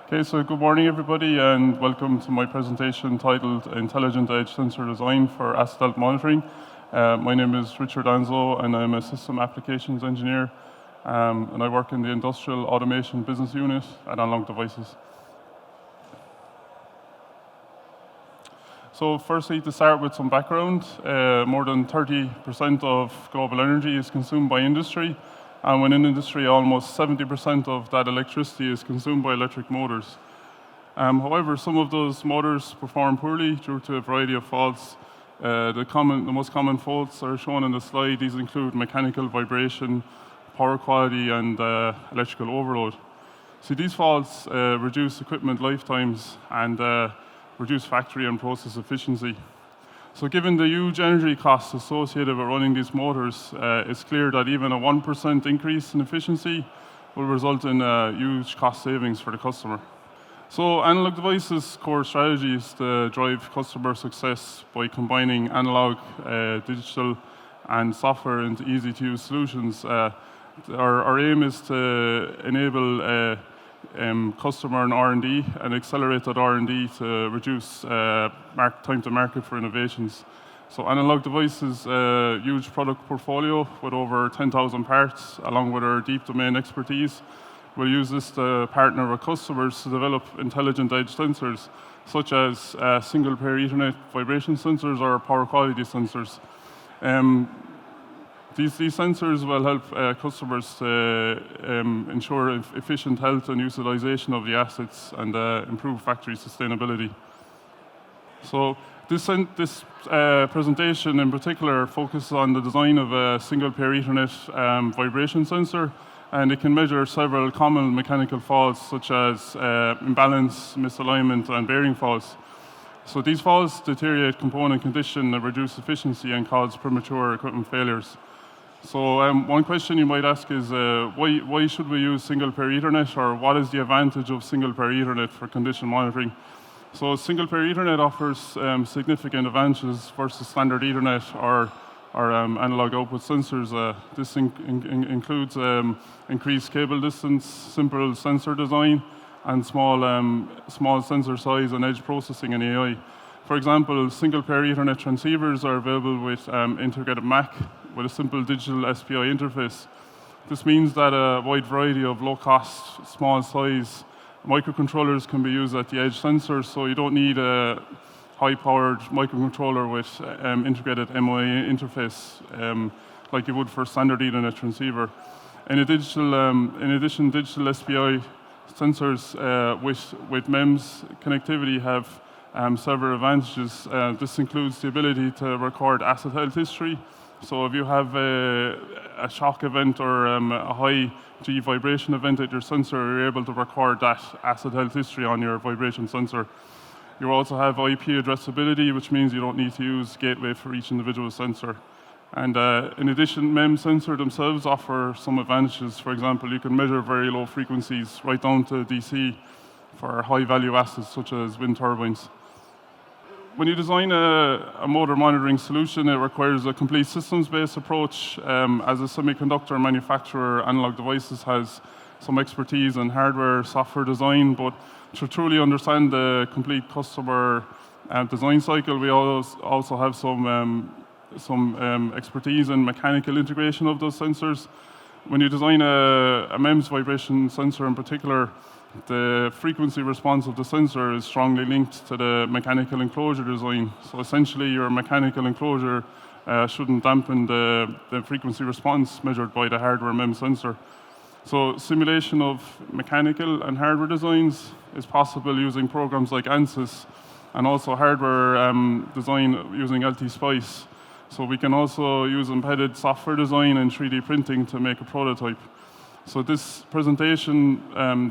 Okay, so good morning everybody and welcome to my presentation titled Intelligent Edge Sensor Design for Asset Health Monitoring. My name is Richard Anzo and I'm a System Applications Engineer and I work in the Industrial Automation Business Unit at Analog Devices. So firstly, to start with some background, more than 30% of global energy is consumed by industry. And within industry, almost 70% of that electricity is consumed by electric motors. However, some of those motors perform poorly due to a variety of faults. The most common faults are shown in the slide. These include mechanical vibration, power quality, and electrical overload. So these faults reduce equipment lifetimes and reduce factory and process efficiency. So given the huge energy costs associated with running these motors, it's clear that even a 1% increase in efficiency will result in huge cost savings for the customer. So Analog Devices' core strategy is to drive customer success by combining analog, digital, and software into easy-to-use solutions. Our aim is to enable customer and R&D and accelerate that R&D to reduce time to market for innovations. So Analog Devices a huge product portfolio with over 10,000 parts, along with our deep domain expertise. We'll use this to partner with customers to develop intelligent edge sensors, such as single pair Ethernet vibration sensors or power quality sensors. These sensors will help customers to ensure efficient health and utilization of the assets and improve factory sustainability. So this presentation in particular focuses on the design of a single pair Ethernet vibration sensor, and it can measure several common mechanical faults such as imbalance, misalignment, and bearing faults. So these faults deteriorate component condition and reduce efficiency and cause premature equipment failures. So one question you might ask is, why should we use single pair Ethernet, or what is the advantage of single pair Ethernet for condition monitoring? So single pair Ethernet offers significant advantages versus standard Ethernet or analog output sensors. This includes increased cable distance, simple sensor design, and small sensor size and edge processing and AI. For example, single pair Ethernet transceivers are available with integrated MAC with a simple digital SPI interface. This means that a wide variety of low-cost, small-size microcontrollers can be used at the edge sensor, so you don't need a high-powered microcontroller with integrated MIA interface like you would for standard Ethernet transceiver. In addition, digital SPI sensors with MEMS connectivity have several advantages. This includes the ability to record asset health history. So if you have a shock event or a high G vibration event at your sensor, you're able to record that asset health history on your vibration sensor. You also have IP addressability, which means you don't need to use gateway for each individual sensor. And in addition, MEMS sensors themselves offer some advantages. For example, you can measure very low frequencies right down to DC for high-value assets such as wind turbines. When you design a motor monitoring solution, it requires a complete systems-based approach. As a semiconductor manufacturer, Analog Devices has some expertise in hardware, software design, but to truly understand the complete customer design cycle, we also have some expertise in mechanical integration of those sensors. When you design a MEMS vibration sensor in particular, the frequency response of the sensor is strongly linked to the mechanical enclosure design. So essentially, your mechanical enclosure shouldn't dampen the frequency response measured by the hardware MEMS sensor. So simulation of mechanical and hardware designs is possible using programs like ANSYS, and also hardware design using LT-SPICE. So we can also use embedded software design and 3D printing to make a prototype. So this presentation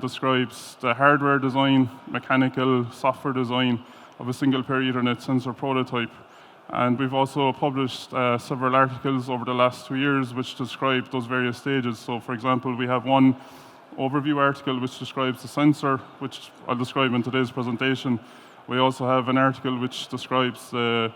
describes the hardware design, mechanical, software design of a single pair Ethernet sensor prototype. And we've also published several articles over the last 2 years which describe those various stages. So for example, we have one overview article which describes the sensor, which I'll describe in today's presentation. We also have an article which describes the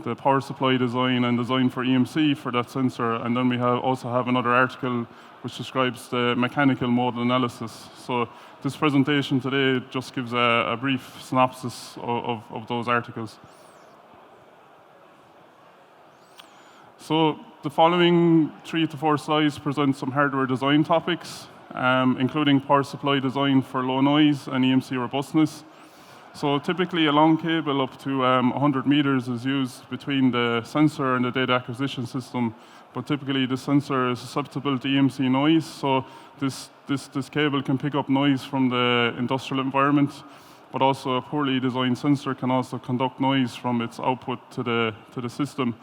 the power supply design and design for EMC for that sensor. And then we also have another article which describes the mechanical mode analysis. So this presentation today just gives a brief synopsis of those articles. So the following 3 to 4 slides present some hardware design topics, including power supply design for low noise and EMC robustness. So typically a long cable up to 100 meters is used between the sensor and the data acquisition system, but typically the sensor is susceptible to EMC noise, so this cable can pick up noise from the industrial environment, but also a poorly designed sensor can also conduct noise from its output to the system.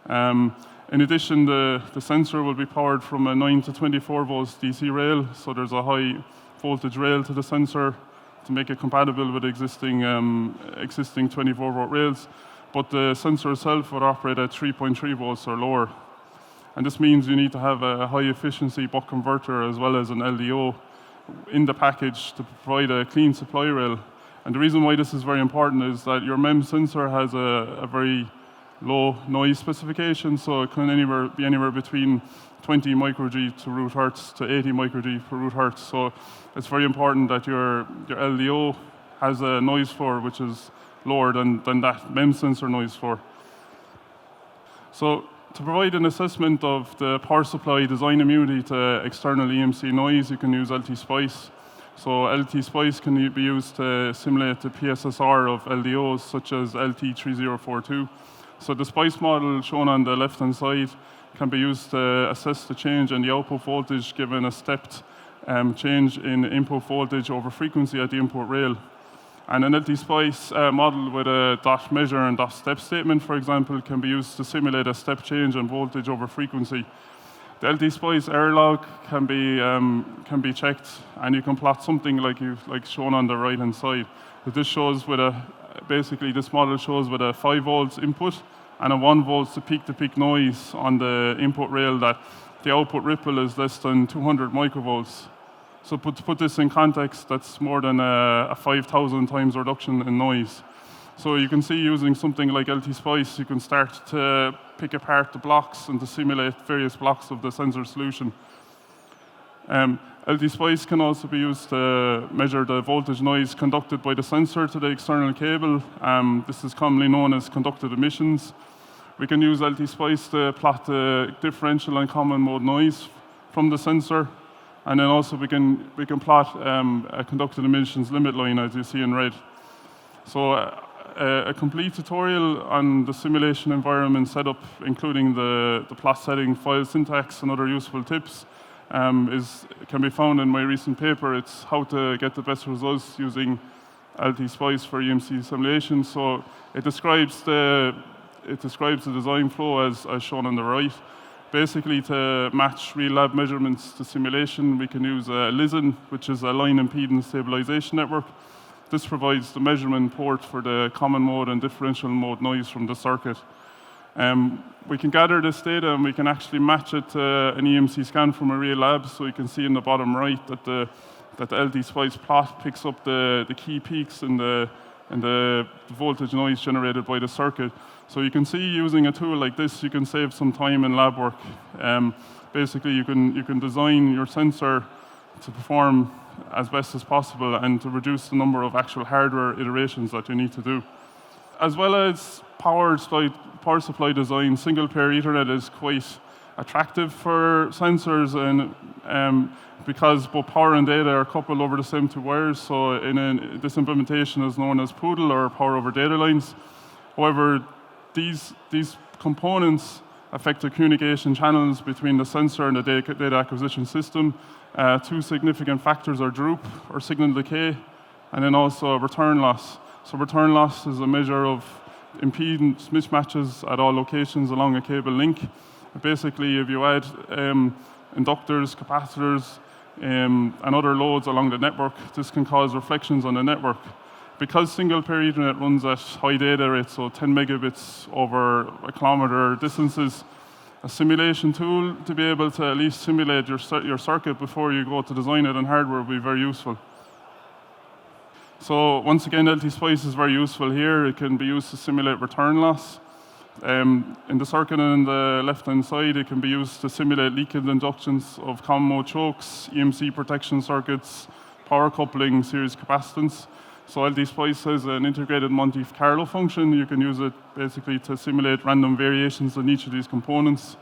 In addition, the sensor will be powered from a 9 to 24 volts DC rail, so there's a high voltage rail to the sensor to make it compatible with existing 24 volt rails, but the sensor itself would operate at 3.3 volts or lower. And this means you need to have a high efficiency buck converter as well as an LDO in the package to provide a clean supply rail. And the reason why this is very important is that your MEMS sensor has a very low noise specification, so it can be anywhere between 20 microG to root hertz to 80 microG per root hertz. So it's very important that your LDO has a noise floor which is lower than that MEMS sensor noise floor. So to provide an assessment of the power supply design immunity to external EMC noise, you can use LT-SPICE. So LT-SPICE can be used to simulate the PSSR of LDOs such as LT3042. So the SPICE model shown on the left-hand side can be used to assess the change in the output voltage given a stepped change in input voltage over frequency at the input rail. And an LT-SPICE model with a dot measure and dot step statement, for example, can be used to simulate a step change in voltage over frequency. The LT-SPICE error log can be checked, and you can plot something like shown on the right-hand side. But this shows basically this model shows with a 5 volts input and a 1 volts peak-to-peak noise on the input rail that the output ripple is less than 200 microvolts. So to put this in context, that's more than a 5,000 times reduction in noise. So you can see using something like LT-SPICE, you can start to pick apart the blocks and to simulate various blocks of the sensor solution. LT-SPICE can also be used to measure the voltage noise conducted by the sensor to the external cable. This is commonly known as conducted emissions. We can use LT-SPICE to plot the differential and common mode noise from the sensor. And then also we can plot a conducted emissions limit line, as you see in red. So a complete tutorial on the simulation environment setup, including the plot setting, file syntax, and other useful tips, can be found in my recent paper. It's how to get the best results using LT-SPICE for EMC simulation. So it describes the design flow as shown on the right. Basically, to match real lab measurements to simulation, we can use a LISN, which is a line impedance stabilization network. This provides the measurement port for the common mode and differential mode noise from the circuit. We can gather this data and we can actually match it to an EMC scan from a real lab. So you can see in the bottom right that the LT-SPICE plot picks up the key peaks in the voltage noise generated by the circuit. So you can see using a tool like this, you can save some time in lab work. Basically, you can design your sensor to perform as best as possible and to reduce the number of actual hardware iterations that you need to do. As well as power supply design, single pair Ethernet is quite attractive for sensors, and because both power and data are coupled over the same two wires. So this implementation is known as POODLE, or power over data lines. However, these components affect the communication channels between the sensor and the data acquisition system. Two significant factors are droop, or signal decay, and then also return loss. So return loss is a measure of impedance mismatches at all locations along a cable link. Basically, if you add inductors, capacitors, and other loads along the network, this can cause reflections on the network. Because single pair Ethernet runs at high data rates, so 10 megabits over a kilometer distances, a simulation tool to be able to at least simulate your circuit before you go to design it on hardware will be very useful. So once again, LT-SPICE is very useful here. It can be used to simulate return loss. In the circuit on the left-hand side, it can be used to simulate leakage inductions of common mode chokes, EMC protection circuits, power coupling, series capacitance. So LD Spice has an integrated Monte Carlo function. You can use it basically to simulate random variations in each of these components.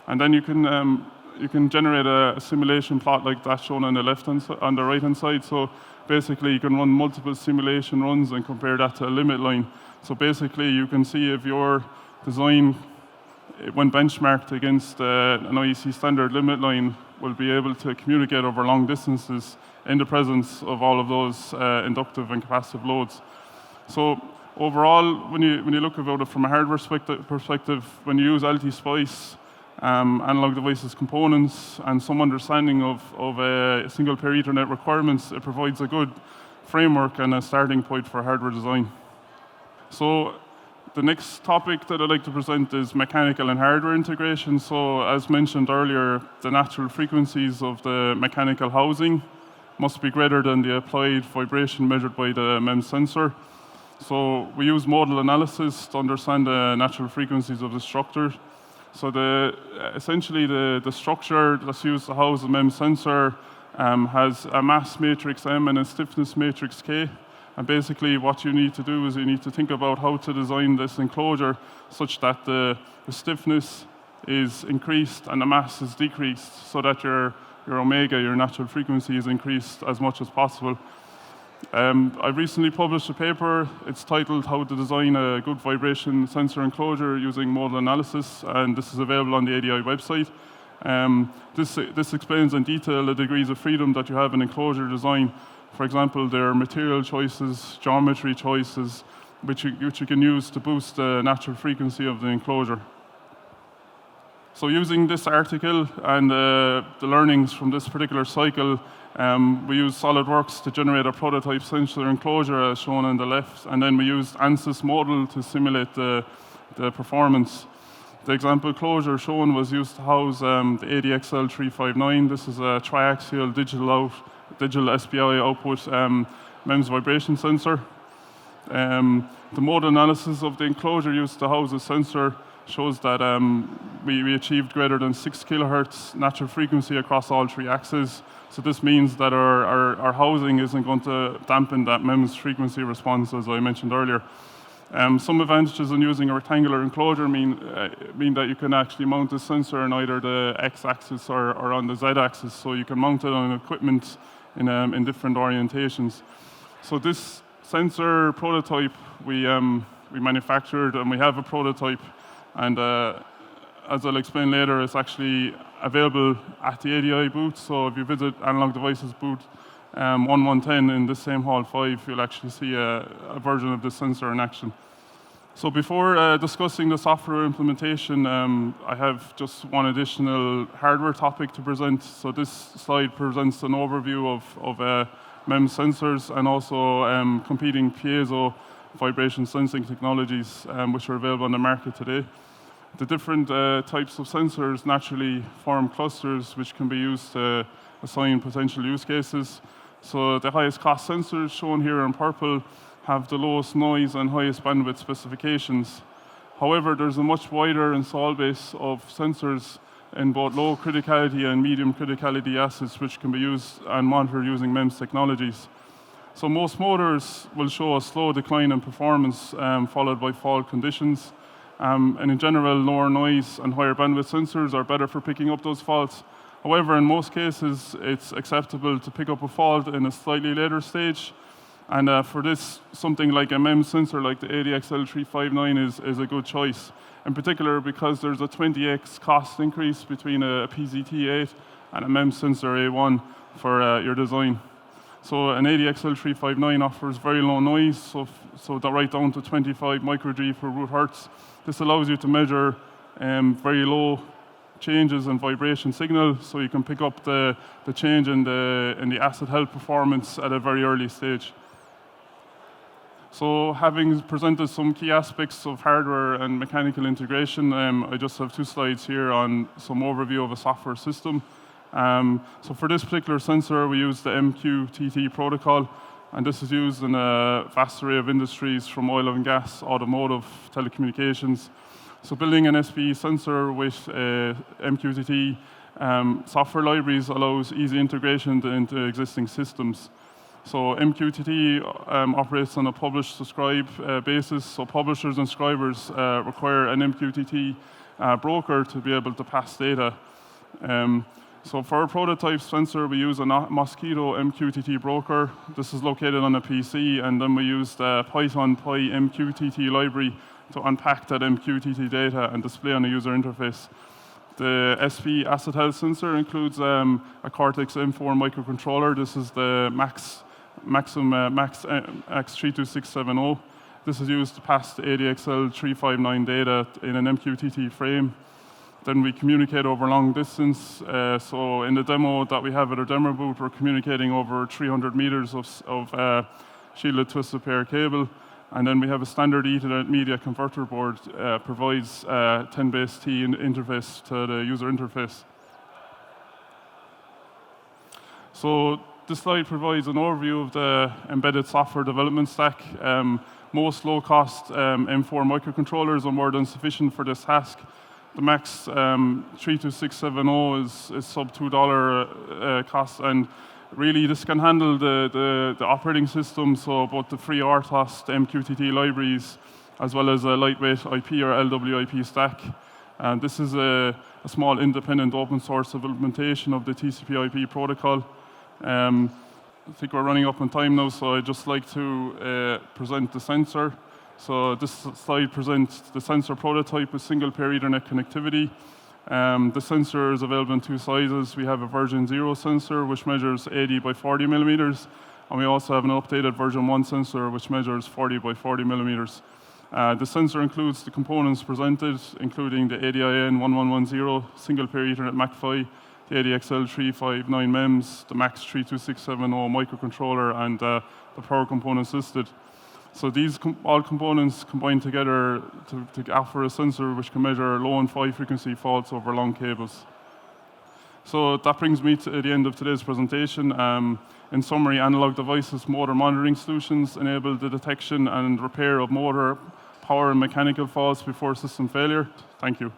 And then you can generate a simulation plot like that shown on the right-hand side. So basically, you can run multiple simulation runs and compare that to a limit line. So basically, you can see if your design, when benchmarked against an IEC standard limit line, will be able to communicate over long distances in the presence of all of those inductive and capacitive loads. So overall, when you look about it from a hardware perspective, when you use LT Spice, analog devices components, and some understanding of single pair Ethernet requirements, it provides a good framework and a starting point for hardware design. So the next topic that I'd like to present is mechanical and hardware integration. So as mentioned earlier, the natural frequencies of the mechanical housing must be greater than the applied vibration measured by the MEMS sensor. So we use modal analysis to understand the natural frequencies of the structure. So essentially the structure that's used to house the MEMS sensor has a mass matrix M and a stiffness matrix K. And basically what you need to do is you need to think about how to design this enclosure such that the stiffness is increased and the mass is decreased so that your omega, your natural frequency, is increased as much as possible. I recently published a paper. It's titled How to Design a Good Vibration Sensor Enclosure Using Modal Analysis, and this is available on the ADI website. This explains in detail the degrees of freedom that you have in enclosure design. For example, there are material choices, geometry choices, which you can use to boost the natural frequency of the enclosure. So using this article and the learnings from this particular cycle, we used SolidWorks to generate a prototype sensor enclosure as shown on the left, and then we used ANSYS model to simulate the performance. The example closure shown was used to house the ADXL359. This is a triaxial digital SPI output MEMS vibration sensor. The modal analysis of the enclosure used to house the sensor shows that we achieved greater than 6 kilohertz natural frequency across all three axes. So this means that our housing isn't going to dampen that MEMS frequency response, as I mentioned earlier. Some advantages in using a rectangular enclosure mean that you can actually mount the sensor on either the x-axis or on the z-axis, so you can mount it on equipment in different orientations. So this sensor prototype we manufactured, and we have a prototype, and as I'll explain later, it's actually available at the ADI booth. So if you visit Analog Devices booth 1110 in this same Hall 5, you'll actually see a version of this sensor in action. So before discussing the software implementation, I have just one additional hardware topic to present. So this slide presents an overview of MEMS sensors and also competing piezo vibration sensing technologies which are available on the market today. The different types of sensors naturally form clusters which can be used to assign potential use cases. So the highest cost sensors shown here in purple have the lowest noise and highest bandwidth specifications. However, there's a much wider install base of sensors in both low criticality and medium criticality assets which can be used and monitored using MEMS technologies. So most motors will show a slow decline in performance followed by fault conditions. And in general, lower noise and higher bandwidth sensors are better for picking up those faults. However, in most cases, it's acceptable to pick up a fault in a slightly later stage. And for this, something like a MEMS sensor like the ADXL359 is a good choice. In particular, because there's a 20x cost increase between a PZT-8 and a MEMS sensor A1 for your design. So an ADXL359 offers very low noise, so right down to 25 microG per root hertz. This allows you to measure very low changes in vibration signal, so you can pick up the change in the asset health performance at a very early stage. So having presented some key aspects of hardware and mechanical integration, I just have two slides here on some overview of a software system. So for this particular sensor, we use the MQTT protocol, and this is used in a vast array of industries from oil and gas, automotive, telecommunications. So building an SPE sensor with MQTT software libraries allows easy integration into existing systems. So MQTT operates on a publish-subscribe basis, so publishers and subscribers require an MQTT broker to be able to pass data. So for our prototype sensor, we use a Mosquito MQTT broker. This is located on a PC, and then we use the Python PyMQTT library to unpack that MQTT data and display on a user interface. The SP asset health sensor includes a Cortex M4 microcontroller. This is the Max X32670. This is used to pass the ADXL 359 data in an MQTT frame. Then we communicate over long distance. So in the demo that we have at our demo booth, we're communicating over 300 meters of shielded twisted pair cable. And then we have a standard Ethernet media converter board provides 10-base-T interface to the user interface. So this slide provides an overview of the embedded software development stack. Most low-cost M4 microcontrollers are more than sufficient for this task. The Max 32670 is sub $2 cost, and really this can handle the operating system, so both the free RTOS, the MQTT libraries, as well as a lightweight IP or LWIP stack. And this is a small independent open source implementation of the TCP/IP protocol. I think we're running up on time now, so I'd just like to present the sensor. So this slide presents the sensor prototype with single pair Ethernet connectivity. The sensor is available in two sizes. We have a version 0 sensor, which measures 80 by 40 millimeters, and we also have an updated version 1 sensor, which measures 40 by 40 millimeters. The sensor includes the components presented, including the ADIN 1110 single pair Ethernet MAC-PHY, the ADXL 359 MEMS, the Max 32670 microcontroller, and the power components listed. So these all components combine together to offer a sensor which can measure low and high frequency faults over long cables. So that brings me to the end of today's presentation. In summary, analog devices motor monitoring solutions enable the detection and repair of motor, power, and mechanical faults before system failure. Thank you.